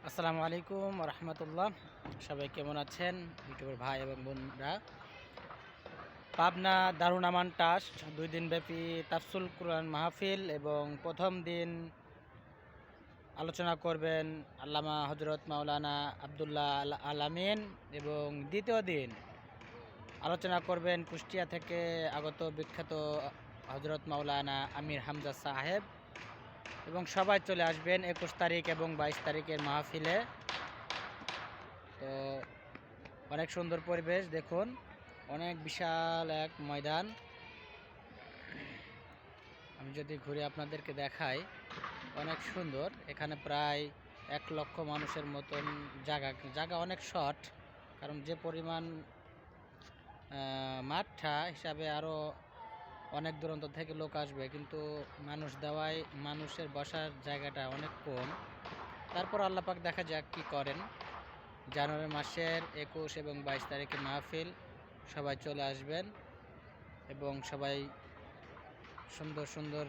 আসসালামু আলাইকুম রহমতুল্লাহ। সবাই কেমন আছেন ইউটিউবের ভাই এবং বোনরা? পাবনা দারুন আমান ট্রাস্ট 2 দিন ব্যাপী তাফসিরুল কুরআন মাহফিল এবং প্রথম দিন আলোচনা করবেন আল্লামা হযরত মাওলানা আব্দুল্লাহ আল আমিন এবং দ্বিতীয় দিন আলোচনা করবেন কুষ্টিয়া থেকে আগত বিখ্যাত হযরত মাওলানা আমির হামজা সাহেব এবং সবাই চলে আসবেন 21 তারিখ এবং 22 তারিখের মাহফিলে। তো অনেক সুন্দর পরিবেশ, দেখুন অনেক বিশাল এক ময়দান। আমি যদি ঘুরে আপনাদেরকে দেখাই, অনেক সুন্দর। এখানে প্রায় 1 লক্ষ মানুষের মতন জায়গা অনেক শর্ট, কারণ যে পরিমাণ মাঠটা হিসাবে আরও অনেক দূরান্ত থেকে লোক আসবে, কিন্তু মানুষ দেওয়ায় মানুষের বসার জায়গাটা অনেক কম। তারপর আল্লাহ পাক দেখা যাক কি করেন। জানুয়ারি মাসের 21 এবং 22 তারিখে মাহফিল, সবাই চলে আসবেন এবং সবাই সুন্দর সুন্দর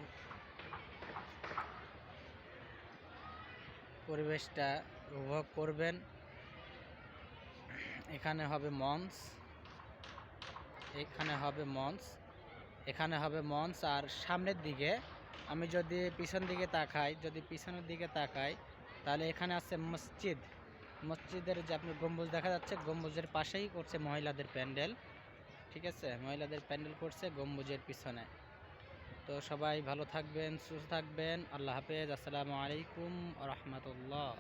পরিবেশটা উপভোগ করবেন। এখানে হবে মঞ্চ, আর সামনের দিকে আমি যদি পিছনের দিকে তাকাই তাহলে এখানে আছে মসজিদের যে আপনার গম্বুজ দেখা যাচ্ছে, গম্বুজের পাশেই করছে মহিলাদের প্যান্ডেল। ঠিক আছে, মহিলাদের প্যান্ডেল করছে গম্বুজের পিছনে। তো সবাই ভালো থাকবেন, সুস্থ থাকবেন। আল্লাহ হাফেজ। আসসালামু আলাইকুম রহমতুল্লাহ।